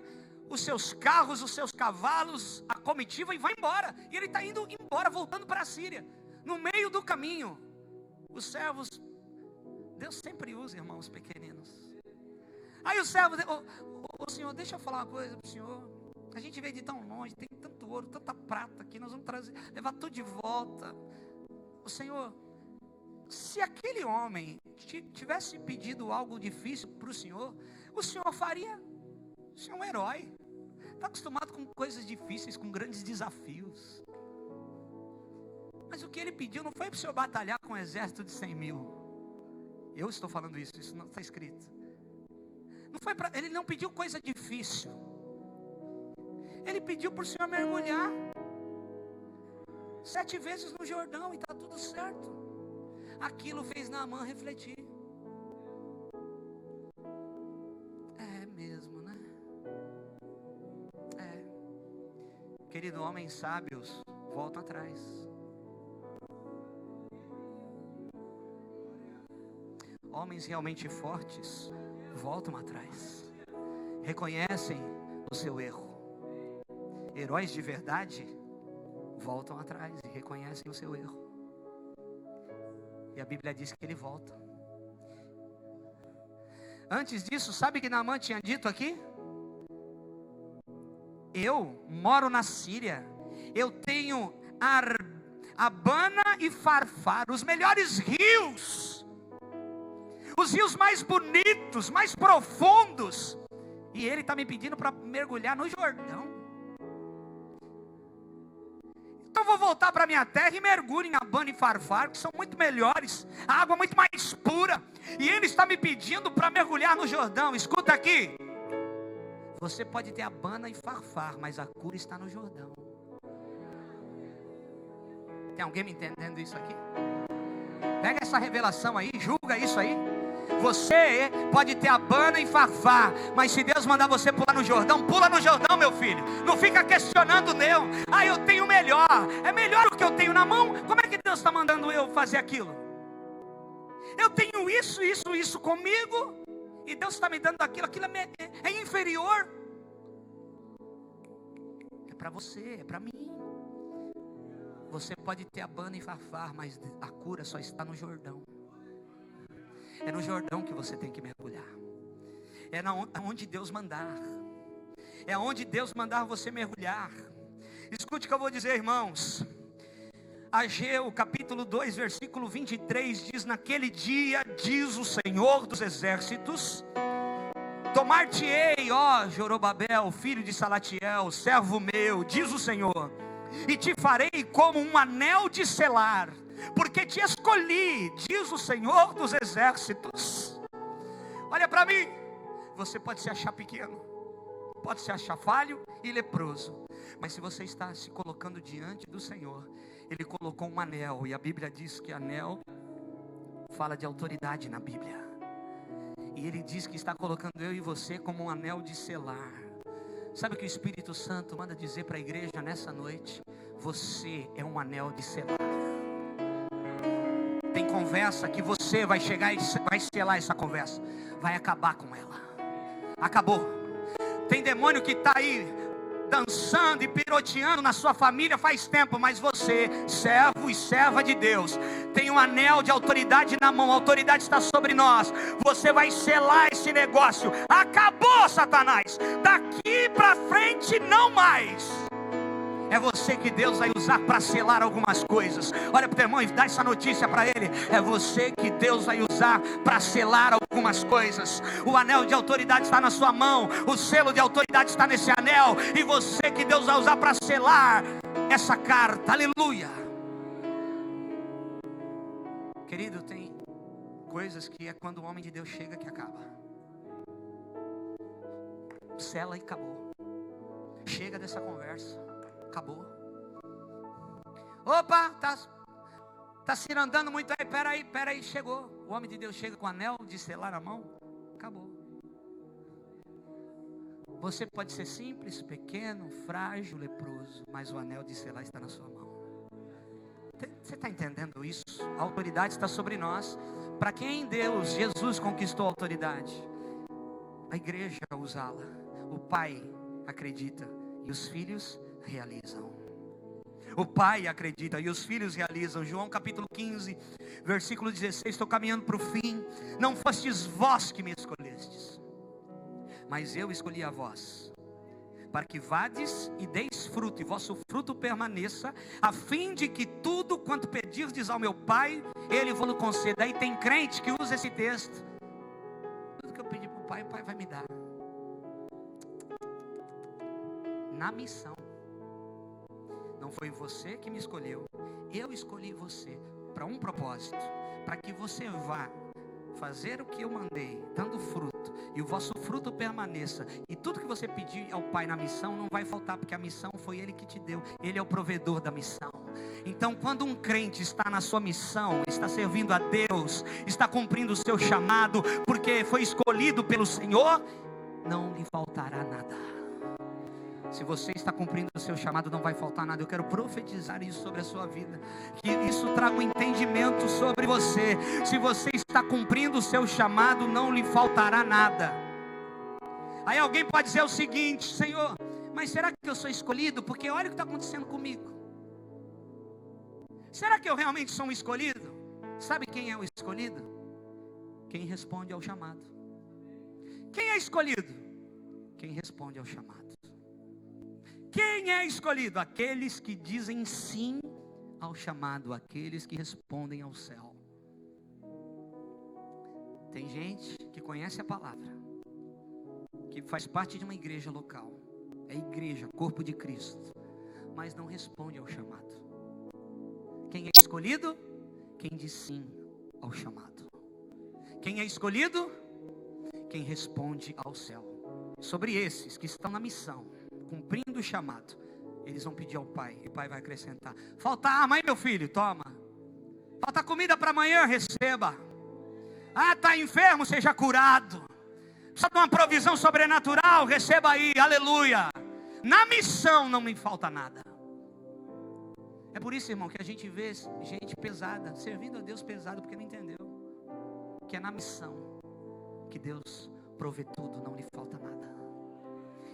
os seus carros, os seus cavalos, a comitiva e vai embora. E ele está indo embora, voltando para a Síria. No meio do caminho, os servos, Deus sempre usa, irmãos pequeninos. Aí o servo, ô Senhor, deixa eu falar uma coisa para o Senhor. A gente veio de tão longe, tem tanto ouro, tanta prata aqui, nós vamos trazer, levar tudo de volta. O Senhor, se aquele homem tivesse pedido algo difícil para o Senhor faria. O Senhor é um herói. Está acostumado com coisas difíceis, com grandes desafios. Mas o que ele pediu não foi para o Senhor batalhar com um exército de 100 mil. Eu estou falando isso não está escrito. Não foi para, ele não pediu coisa difícil. Ele pediu para o Senhor mergulhar 7 vezes no Jordão e está tudo certo. Aquilo fez Naamã refletir. É mesmo, né? Querido, homens sábios voltam atrás. Homens realmente fortes voltam atrás. Reconhecem o seu erro. Heróis de verdade voltam atrás e reconhecem o seu erro. E a Bíblia diz que ele volta. Antes disso, sabe o que Naamã tinha dito aqui? Eu moro na Síria. Eu tenho Abana e Farfar, os melhores rios. Os rios mais bonitos, mais profundos. E ele está me pedindo para mergulhar no Jordão. Então eu vou voltar para minha terra e mergulho em Abana e Farfar, que são muito melhores, a água é muito mais pura. E ele está me pedindo para mergulhar no Jordão. Escuta aqui. Você pode ter Abana e Farfar, mas a cura está no Jordão. Tem alguém me entendendo isso aqui? Pega essa revelação aí, julga isso aí. Você pode ter Abana e Farfar, mas se Deus mandar você pular no Jordão, pula no Jordão, meu filho. Não fica questionando Deus. Eu tenho melhor. É melhor o que eu tenho na mão. Como é que Deus está mandando eu fazer aquilo? Eu tenho isso comigo, e Deus está me dando aquilo é inferior. É para você, é para mim. Você pode ter Abana e Farfar, mas a cura só está no Jordão. É no Jordão que você tem que mergulhar. É onde Deus mandar. É onde Deus mandar você mergulhar. Escute o que eu vou dizer, irmãos. Ageu capítulo 2 versículo 23 diz: naquele dia, diz o Senhor dos exércitos, tomar-te-ei, ó Jorobabel, filho de Salatiel, servo meu, diz o Senhor, e te farei como um anel de selar, porque te escolhi, diz o Senhor dos exércitos. Olha para mim. Você pode se achar pequeno, pode se achar falho e leproso, mas se você está se colocando diante do Senhor, Ele colocou um anel. E a Bíblia diz que anel fala de autoridade na Bíblia. E Ele diz que está colocando eu e você como um anel de selar. Sabe o que o Espírito Santo manda dizer para a igreja nessa noite? Você é um anel de selar. Tem conversa que você vai chegar e vai selar essa conversa, vai acabar com ela. Acabou. Tem demônio que está aí dançando e piroteando na sua família faz tempo, mas você, servo e serva de Deus, tem um anel de autoridade na mão. A autoridade está sobre nós. Você vai selar esse negócio. Acabou, Satanás. Daqui para frente não mais. É você que Deus vai usar para selar algumas coisas. Olha para o teu irmão e dá essa notícia para ele. É você que Deus vai usar para selar algumas coisas. O anel de autoridade está na sua mão. O selo de autoridade está nesse anel. E você que Deus vai usar para selar essa carta. Aleluia. Querido, tem coisas que é quando o homem de Deus chega que acaba. Sela e acabou. Chega dessa conversa. Acabou. Opa, tá se andando muito aí. Peraí, chegou. O homem de Deus chega com o anel de selar na mão. Acabou. Você pode ser simples, pequeno, frágil, leproso, mas o anel de selar está na sua mão. Você está entendendo isso? A autoridade está sobre nós. Para quem Deus, Jesus conquistou a autoridade? A igreja usá-la. O pai acredita e os filhos realizam. O pai acredita e os filhos realizam. João capítulo 15, versículo 16. Estou caminhando para o fim. Não fostes vós que me escolhestes, mas eu escolhi a vós, para que vades e deis fruto, e vosso fruto permaneça, a fim de que tudo quanto pedirdes ao meu Pai, Ele vos conceda. Aí tem crente que usa esse texto: tudo que eu pedir para o Pai, o Pai vai me dar. Na missão. Não foi você que me escolheu, eu escolhi você para um propósito, para que você vá fazer o que eu mandei, dando fruto, e o vosso fruto permaneça, e tudo que você pedir ao Pai na missão não vai faltar, porque a missão foi Ele que te deu, Ele é o provedor da missão. Então quando um crente está na sua missão, está servindo a Deus, está cumprindo o seu chamado, porque foi escolhido pelo Senhor, não lhe faltará nada. Se você está cumprindo o seu chamado, não vai faltar nada. Eu quero profetizar isso sobre a sua vida, que isso traga um entendimento sobre você. Se você está cumprindo o seu chamado, não lhe faltará nada. Aí alguém pode dizer o seguinte: Senhor, mas será que eu sou escolhido? Porque olha o que está acontecendo comigo. Será que eu realmente sou um escolhido? Sabe quem é o escolhido? Quem responde ao chamado. Quem é escolhido? Quem responde ao chamado. Quem é escolhido? Aqueles que dizem sim ao chamado, aqueles que respondem ao céu. Tem gente que conhece a palavra, que faz parte de uma igreja local, é igreja, corpo de Cristo, mas não responde ao chamado. Quem é escolhido? Quem diz sim ao chamado. Quem é escolhido? Quem responde ao céu. Sobre esses que estão na missão, cumprindo o chamado, eles vão pedir ao Pai, e o Pai vai acrescentar. Falta arma aí, meu filho? Toma. Falta comida para amanhã? Receba. Ah, está enfermo? Seja curado. Precisa de uma provisão sobrenatural? Receba aí, aleluia. Na missão não me falta nada. É por isso, irmão, que a gente vê gente pesada, servindo a Deus pesado, porque não entendeu que é na missão que Deus provê tudo, não lhe falta nada.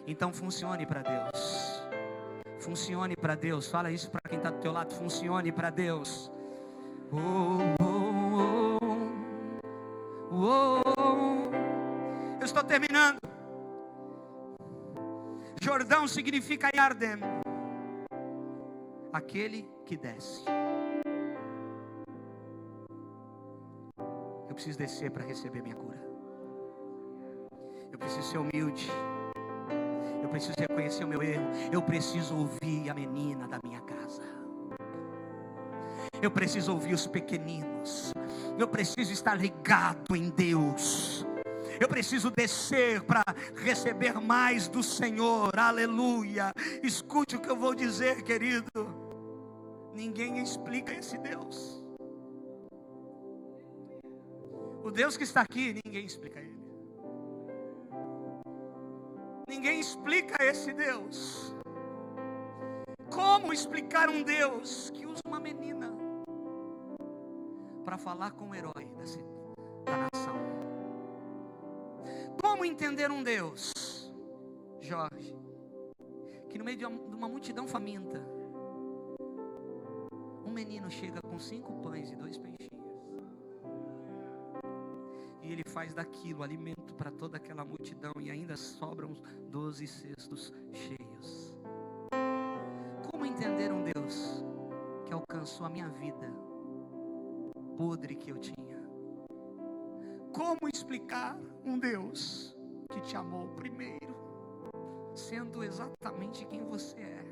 Então funcione para Deus. Funcione para Deus. Fala isso para quem está do teu lado. Funcione para Deus. Eu estou terminando. Jordão significa Yarden, aquele que desce. Eu preciso descer para receber minha cura. Eu preciso ser humilde. Eu preciso reconhecer o meu erro. Eu preciso ouvir a menina da minha casa. Eu preciso ouvir os pequeninos. Eu preciso estar ligado em Deus. Eu preciso descer para receber mais do Senhor. Aleluia. Escute o que eu vou dizer, querido. Ninguém explica esse Deus. O Deus que está aqui, ninguém explica ele. Ninguém explica esse Deus. Como explicar um Deus que usa uma menina para falar com o herói da nação? Como entender um Deus, Jorge, que no meio de uma multidão faminta, um menino chega com 5 pães e 2 peixinhos, e ele faz daquilo alimento para toda aquela multidão, e ainda sobram 12 cestos cheios. Como entender um Deus que alcançou a minha vida podre que eu tinha? Como explicar um Deus que te amou primeiro, sendo exatamente quem você é,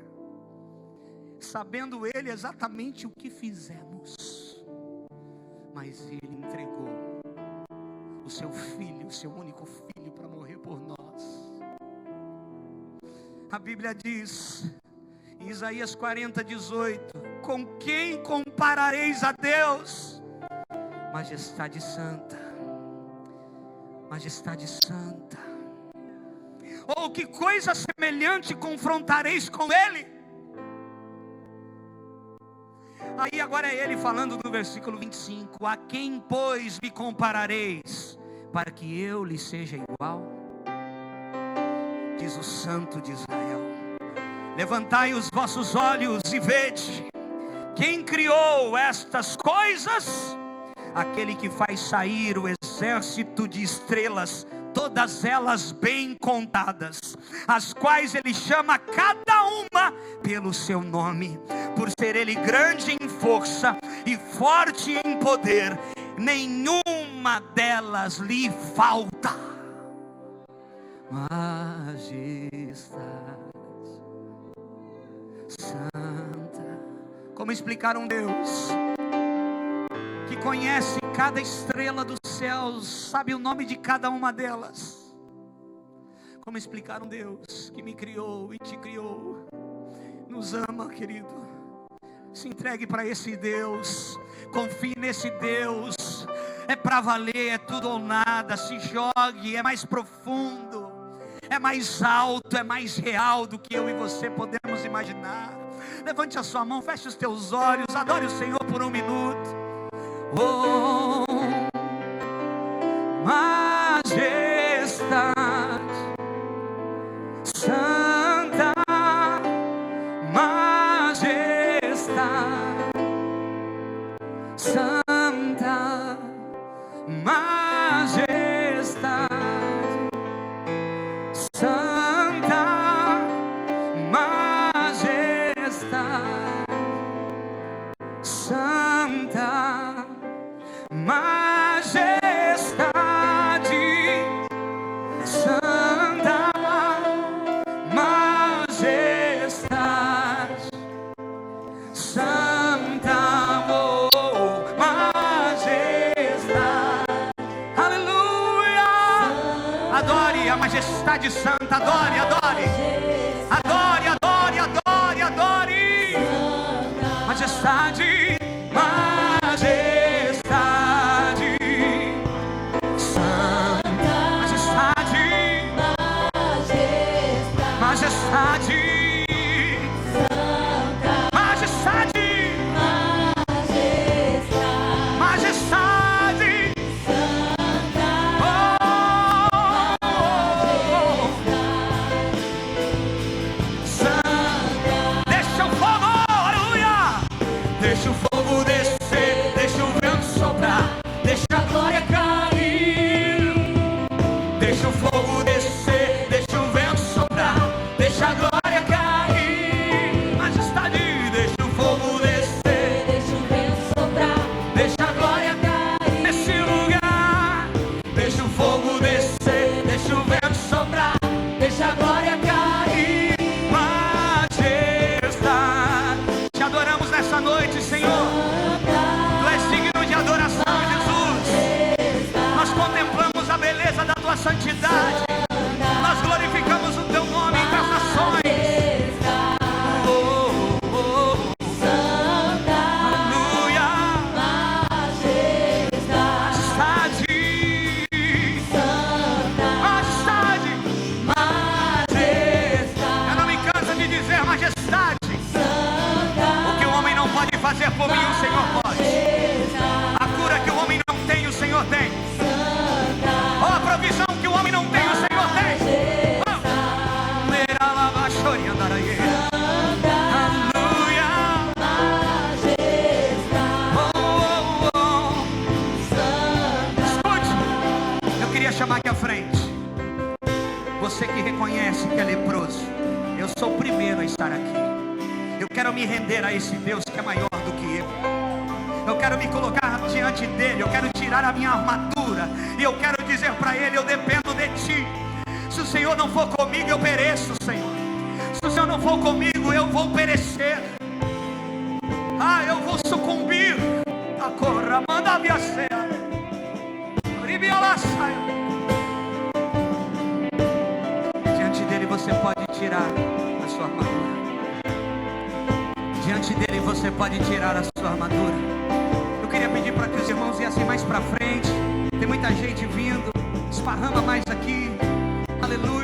sabendo Ele exatamente o que fizemos, mas Ele entregou o seu filho, o seu único filho, para morrer por nós. A Bíblia diz em Isaías 40:18. Com quem comparareis a Deus? Majestade santa, majestade santa. Ou que coisa semelhante confrontareis com Ele? Aí agora é Ele falando no versículo 25. A quem, pois, me comparareis, para que eu lhe seja igual? Diz o Santo de Israel. Levantai os vossos olhos e vede. Quem criou estas coisas? Aquele que faz sair o exército de estrelas, todas elas bem contadas, as quais Ele chama cada uma pelo seu nome. Por ser Ele grande em força e forte em poder, nenhuma delas lhe falta. Majestade santa. Como explicar um Deus que conhece cada estrela dos céus, sabe o nome de cada uma delas? Como explicar um Deus que me criou e te criou, nos ama, querido? Se entregue para esse Deus, confie nesse Deus. É para valer, é tudo ou nada. Se jogue, é mais profundo, é mais alto, é mais real do que eu e você podemos imaginar. Levante a sua mão, feche os teus olhos, adore o Senhor por um minuto. Oh, majestade santa, majestade santa, majestade santa, majestade santa, majestade santa, majestade santa, oh, majestade, aleluia. Adore a majestade santa, adore, adore, adore, adore, adore, adore. Majestade, santidade, nós glorificamos o teu nome entre as nações. Oh, oh, oh. Aleluia. Majestade, majestade, majestade. Eu não me canso de dizer majestade. O que o homem não pode fazer por mim, o Senhor pode. A cura que o homem não tem, o Senhor tem. A provisão que o homem não tem, o Senhor tem. Aleluia. Escute, eu queria chamar aqui à frente você que reconhece que é leproso. Eu sou o primeiro a estar aqui. Eu quero me render a esse Deus que é maior do que eu. Eu quero me colocar diante dele. Eu quero tirar a minha armadura e eu quero dizer para ele: eu dependo de ti. Se o Senhor não for comigo, eu pereço, Senhor. Se o Senhor não for comigo, eu vou perecer. Ah, eu vou sucumbir. Acorra, manda via céu. Diante dele você pode tirar a sua armadura. diante dele você pode tirar a sua armadura. Eu queria pedir para que os irmãos viessem mais para frente. Tem muita gente vindo. Esparrama mais aqui. Aleluia.